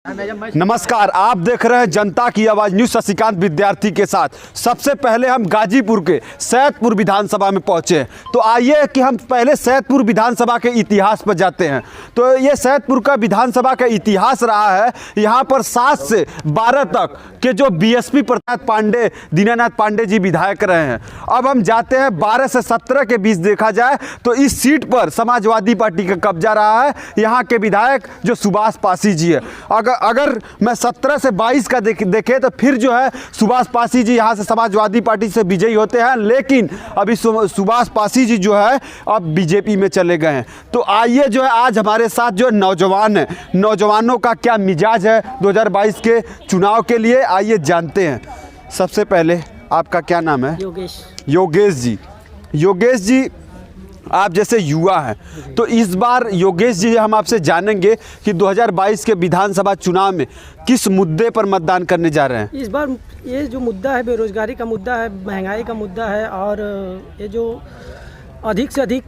नमस्कार, आप देख रहे हैं जनता की आवाज न्यूज। शशिकांत विद्यार्थी के साथ। सबसे पहले हम गाजीपुर के सैदपुर विधानसभा में पहुंचे हैं, तो आइए कि हम पहले सैदपुर विधानसभा के इतिहास पर जाते हैं। तो ये सैदपुर का विधानसभा का इतिहास रहा है। यहाँ पर 7 से 12 तक के जो बीएसपी प्रताप पांडे, दीनानाथ पांडे जी विधायक रहे हैं। अब हम जाते हैं 12 से 17 के बीच देखा जाए तो इस सीट पर समाजवादी पार्टी का कब्जा रहा है। यहाँ के विधायक जो सुभाष पासी जी है। अगर मैं 17 से 22 का देखे तो फिर जो है सुभाष पासी जी यहाँ से समाजवादी पार्टी से विजयी होते हैं, लेकिन अभी सुभाष पासी जी जो है अब बीजेपी में चले गए हैं। तो आइए जो है आज हमारे साथ जो नौजवान है, नौजवानों का क्या मिजाज है 2022 के चुनाव के लिए, आइए जानते हैं। सबसे पहले आपका क्या नाम है? योगेश जी। योगेश जी, आप जैसे युवा हैं तो इस बार योगेश जी हम आपसे जानेंगे कि 2022 के विधानसभा चुनाव में किस मुद्दे पर मतदान करने जा रहे हैं। इस बार ये जो मुद्दा है बेरोजगारी का मुद्दा है, महंगाई का मुद्दा है, और ये जो अधिक से अधिक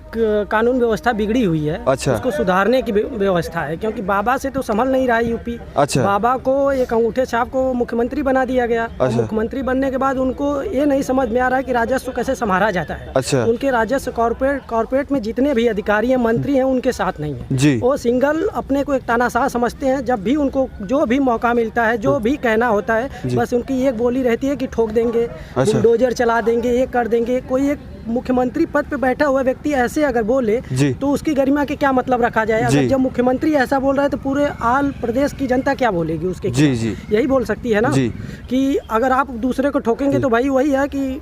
कानून व्यवस्था बिगड़ी हुई है, अच्छा, उसको सुधारने की व्यवस्था है। क्योंकि बाबा से तो संभल नहीं रहा है यूपी। अच्छा, बाबा को एक अंगूठे छाप को मुख्यमंत्री बना दिया गया। अच्छा, मुख्यमंत्री बनने के बाद उनको ये नहीं समझ में आ रहा है कि राजस्व कैसे संभाला जाता है। अच्छा, उनके राजस्व कॉर्पोरेट में जितने भी अधिकारी हैं, मंत्री हैं, उनके साथ नहीं है। वो सिंगल अपने को एक तानाशाह समझते हैं। जब भी उनको जो भी मौका मिलता है, जो भी कहना होता है, बस उनकी एक बोली रहती है कि ठोक देंगे, बुलडोजर चला देंगे, ये कर देंगे। कोई एक मुख्यमंत्री पद पे बैठा हुआ व्यक्ति ऐसे अगर बोले तो उसकी गरिमा के क्या मतलब रखा जाए। अगर जब मुख्यमंत्री ऐसा बोल रहा है तो पूरे आल प्रदेश की जनता क्या बोलेगी उसके? यही बोल सकती है ना कि अगर आप दूसरे को ठोकेंगे तो भाई वही है कि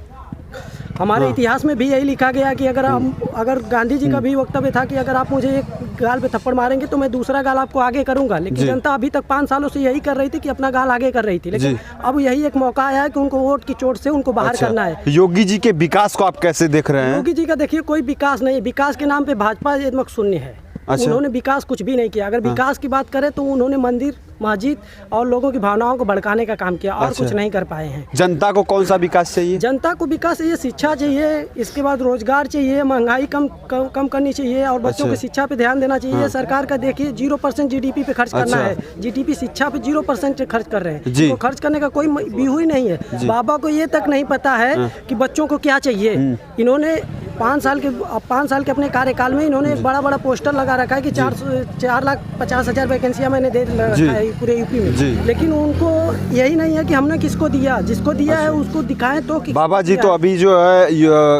हमारे इतिहास में भी यही लिखा गया कि अगर गांधी जी का भी वक्तव्य था कि अगर आप मुझे एक गाल पे थप्पड़ मारेंगे तो मैं दूसरा गाल आपको आगे करूंगा। लेकिन जनता अभी तक 5 सालों से यही कर रही थी कि अपना गाल आगे कर रही थी, लेकिन अब यही एक मौका आया है कि उनको वोट की चोट से उनको बाहर करना है। योगी जी के विकास को आप कैसे देख रहे हैं? योगी जी का देखिए कोई विकास नहीं है। विकास के नाम पे भाजपा एकदम शून्य है। उन्होंने विकास कुछ भी नहीं किया। अगर विकास की बात करें तो उन्होंने मंदिर, मस्जिद और लोगों की भावनाओं को भड़काने का काम किया और कुछ नहीं कर पाए हैं। जनता को कौन सा विकास चाहिए? जनता को विकास चाहिए, शिक्षा चाहिए, इसके बाद रोजगार चाहिए, महंगाई कम करनी चाहिए और बच्चों की शिक्षा पे ध्यान देना चाहिए। सरकार का देखिए 0% जीडीपी पे खर्च करना है। जीडीपी शिक्षा पे 0% खर्च कर रहे हैं। तो खर्च करने का कोई व्यू ही नहीं है। बाबा को ये तक नहीं पता है कि बच्चों को क्या चाहिए। इन्होंने 5 साल के अपने कार्यकाल में इन्होंने एक बड़ा पोस्टर लगा रखा है कि 4,50,000 वैकेंसियां मैंने दे रखा है पूरे यूपी में। लेकिन उनको यही नहीं है कि हमने किसको दिया, जिसको दिया है उसको दिखाएं तो कि बाबा जी। तो अभी जो है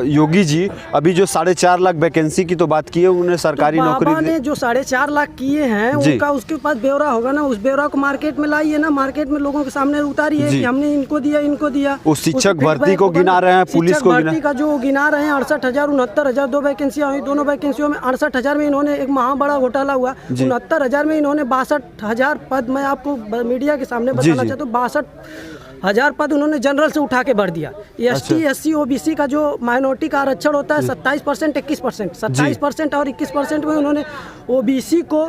योगी जी अभी जो 4.5 लाख वैकेंसी की तो बात की है, उन्हें सरकारी तो नौकरी ने जो 4.5 लाख किए हैं उनका उसके पास ब्यौरा होगा ना। उस ब्यौरा को मार्केट में लाइए ना, मार्केट में लोगों के सामने उतारिए कि हमने इनको दिया। उस शिक्षक भर्ती को गिना रहे हैं, पुलिस को भर्ती का जो गिना रहे हैं 68,000 69,000 2 वैकेंसियां हुई। दोनों वैकेंसियों में 68,000 में इन्होंने एक बड़ा घोटाला हुआ। 69,000 में इन्होंने 62,000 पद, मैं आपको मीडिया के सामने बताना चाहता हूँ, 62,000 पद उन्होंने जनरल से उठा के भर दिया। एसटी SC OBC का जो माइनॉरिटी का आरक्षण होता है 27% 21%, 27% और 21% में उन्होंने OBC को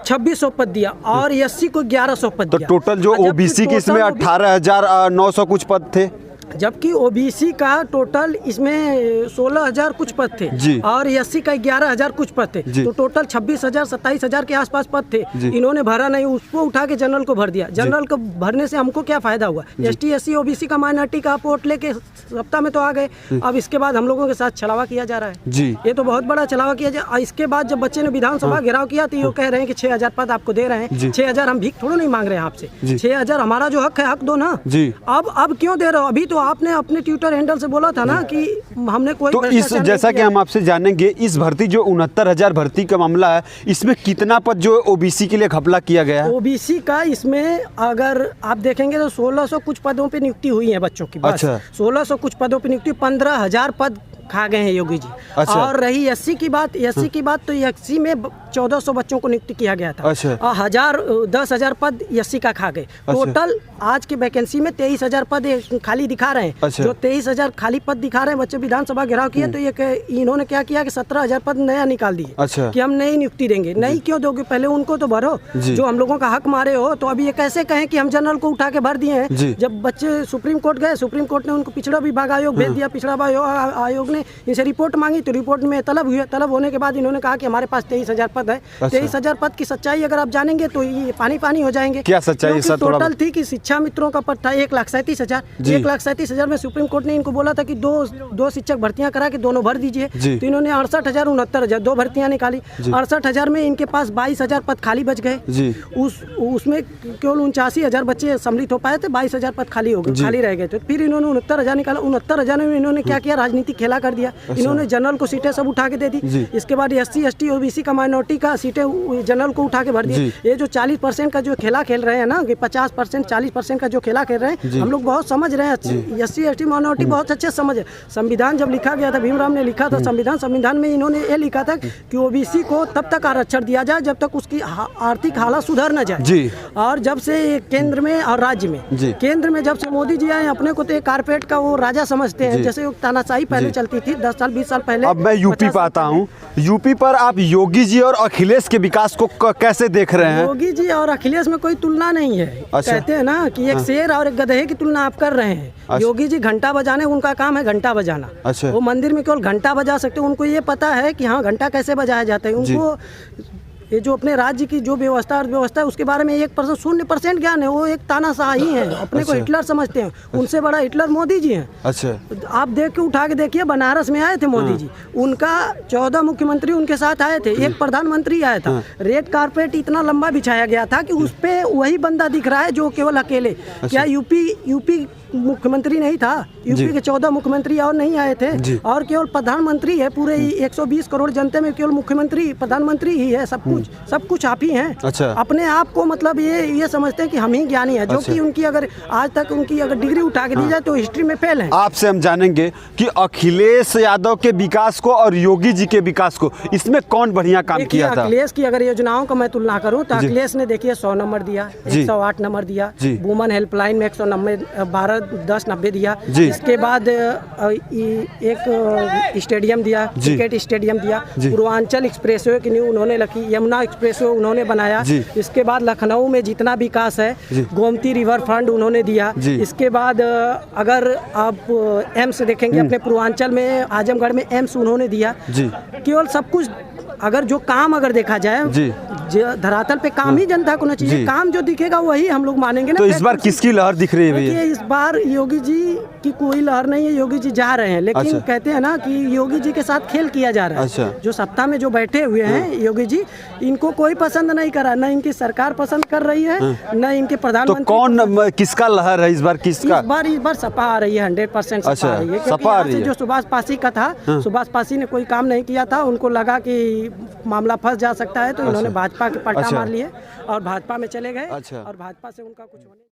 2,600 पद दिया और SC को 1,100 पद दिया। तो टोटल जो OBC की इसमें 18,900 कुछ पद थे, जबकि OBC का टोटल इसमें 16,000 कुछ पद थे और SC का 11,000 कुछ पद थे। तो टोटल 26,000 27,000 के आसपास पद थे। इन्होंने भरा नहीं, उसको उठा के जनरल को भर दिया। जनरल को भरने से हमको क्या फायदा हुआ? ST SC OBC का माइनॉरिटी का वोट लेके सत्ता में तो आ गए। अब इसके बाद हम लोगों के साथ छलावा किया जा रहा है। ये तो बहुत बड़ा छलावा किया जा। इसके बाद जब बच्चे ने विधानसभा घेराव किया तो ये कह रहे हैं कि 6,000 पद आपको दे रहे हैं। 6,000 हम भीख थोड़ा नहीं मांग रहे हैं आपसे। 6,000 हमारा जो हक है, हक दो ना। अब क्यों दे रहे हो? अभी तो आपने अपने ट्विटर हैंडल से बोला था ना कि हमने कोई तो इस जैसा कि हम आपसे जानेंगे इस भर्ती जो 69,000 भर्ती का मामला है, इसमें कितना पद जो OBC के लिए घपला किया गया है? OBC का इसमें अगर आप देखेंगे तो 1600 कुछ पदों पे नियुक्ति हुई है बच्चों की। बस 1600 कुछ पदों पे नियुक्ति, 15,000 पद खा गए हैं योगी जी। और रही SC की बात तो SC में 1,400 बच्चों को नियुक्त किया गया था। 10,000 पद SC का खा गए। टोटल आज के वैकेंसी में 23,000 पद खाली दिखा रहे हैं। जो 23,000 खाली पद दिखा रहे हैं, बच्चे विधानसभा घेराव किए तो ये इन्होंने क्या किया कि 17,000 पद नया निकाल दिए कि हम नई नियुक्ति देंगे। नहीं क्यों दोगे? पहले उनको तो भरो जो हम लोगों का हक मारे हो। तो अभी ये कैसे कहें कि हम जनरल को उठा के भर दिए हैं? जब बच्चे सुप्रीम कोर्ट गए, सुप्रीम कोर्ट ने उनको पिछड़ा विभाग आयोग भेज दिया। पिछड़ा आयोग ने इनसे रिपोर्ट मांगी तो रिपोर्ट में तलब हुई। तलब होने के बाद इन्होंने कहा कि हमारे पास 23,000 पद है, 23,000 पद की सच्चाई अगर आप जानेंगे तो ये पानी पानी हो जाएंगे। क्या सच्चाई सर? टोटल थी कि शिक्षा मित्रों का पद था 1,37,000। 1,37,000 में सुप्रीम कोर्ट ने इनको बोला था कि दो शिक्षक भर्तियां करा के दोनों भर दीजिए, तो इन्होंने 68,000 69,000 दो भर्तियां निकाली। 68,000 में इनके पास 22,000 पद खाली बच गए। उसमें केवल 79,000 बच्चे सम्मिलित हो पाए थे, 22,000 पद खाली हो गए, खाली रह गए थे। फिर इन्होंने 69,000 निकाला। 69,000 में इन्होंने क्या किया, राजनीतिक खेला कर दिया। इन्होंने जनरल को सीटें सब उठा के दे दी। इसके बाद SC ST OBC का माइनॉरिटी का सीटें जनरल को उठा के भर दिए। ये जो 40% का जो खेला खेल रहे हैं ना, कि 50% 40% का जो खेला खेल रहे हैं, हम लोग बहुत समझ रहे हैं। SC ST माइनॉरिटी बहुत अच्छे समझ है। संविधान जब लिखा गया था, भीमराव ने लिखा था संविधान में इन्होंने ये लिखा था कि OBC को तब तक आरक्षण दिया जाए जब तक उसकी आर्थिक हालत सुधर न जाए। और जब से केंद्र में और राज्य में, केंद्र में जब से मोदी जी आए, अपने को तो एक कारपेट का वो राजा समझते हैं, जैसे तानाशाही पहले चलती थी 10 साल 20 साल पहले। अब मैं यूपी पे आता हूँ। यूपी पर आप योगी जी और अखिलेश के विकास को कैसे देख रहे हैं? योगी जी और अखिलेश में कोई तुलना नहीं है। कहते हैं ना कि एक शेर और एक गधे की तुलना आप कर रहे हैं। योगी जी घंटा बजाने, उनका काम है घंटा बजाना। वो मंदिर में केवल घंटा बजा सकते हैं। उनको ये पता है कि हाँ घंटा कैसे बजाया जाता है। उनको ये जो अपने राज्य की जो व्यवस्था है उसके बारे में 1% 0% ज्ञान है। वो एक तानाशाही है, अपने को हिटलर समझते हैं। उनसे बड़ा हिटलर मोदी जी हैं। आप देख के उठा के देखिए, बनारस में आए थे मोदी जी, उनका 14 मुख्यमंत्री उनके साथ आए थे, एक प्रधानमंत्री आया था। रेड कारपेट इतना लंबा बिछाया गया था कि उस पे वही बंदा दिख रहा है जो केवल अकेले। क्या यूपी मुख्यमंत्री नहीं था? यूपी के 14 मुख्यमंत्री और नहीं आए थे, और केवल प्रधानमंत्री है। पूरे 120 करोड़ जनता में केवल मुख्यमंत्री प्रधानमंत्री ही है। सब कुछ आप ही हैं। अपने आप को मतलब ये समझते हैं कि हम ही ज्ञानी है, जो कि उनकी अगर आज तक उनकी अगर डिग्री उठा के दी जाए तो हिस्ट्री में फेल है। आपसे हम जानेंगे कि अखिलेश यादव के विकास को और योगी जी के विकास को, इसमें कौन बढ़िया काम किया था? अखिलेश की अगर योजनाओं का मैं तुलना करूं तो अखिलेश ने देखिए 100 नंबर दिया, 108 नंबर दिया, वुमन हेल्पलाइन में 110-90 दिया। इसके बाद एक स्टेडियम दिया, क्रिकेट स्टेडियम दिया। पूर्वांचल एक्सप्रेसवे की नींव उन्होंने रखी, यमुना एक्सप्रेसवे उन्होंने बनाया। इसके बाद लखनऊ में जितना विकास है, गोमती रिवर फ्रंट उन्होंने दिया। इसके बाद अगर आप एम्स देखेंगे, अपने पूर्वांचल में आजमगढ़ में एम्स उन्होंने दिया। केवल सब कुछ अगर जो काम अगर देखा जाए धरातल पे काम ही जनता को ना चाहिए। काम जो दिखेगा वही हम लोग मानेंगे ना। तो इस बार किसकी लहर दिख रही है भैया? इस बार योगी जी की कोई लहर नहीं है। योगी जी जा रहे हैं, लेकिन कहते हैं ना कि योगी जी के साथ खेल किया जा रहा है। जो सत्ता में जो बैठे हुए हैं योगी जी, इनको कोई पसंद नहीं करा, न इनकी सरकार पसंद कर रही है, न इनके प्रधानमंत्री। तो कौन किसका लहर है इस बार? किसका? इस बार सपा आ रही है, 100% सपा आ रही है। क्योंकि जो सुभाष पासी का था, सुभाष पासी ने कोई काम नहीं किया था, उनको लगा कि मामला फंस जा सकता है, तो इन्होंने भाजपा के पलटा मार लिए और भाजपा में चले गए। और भाजपा से उनका कुछ होने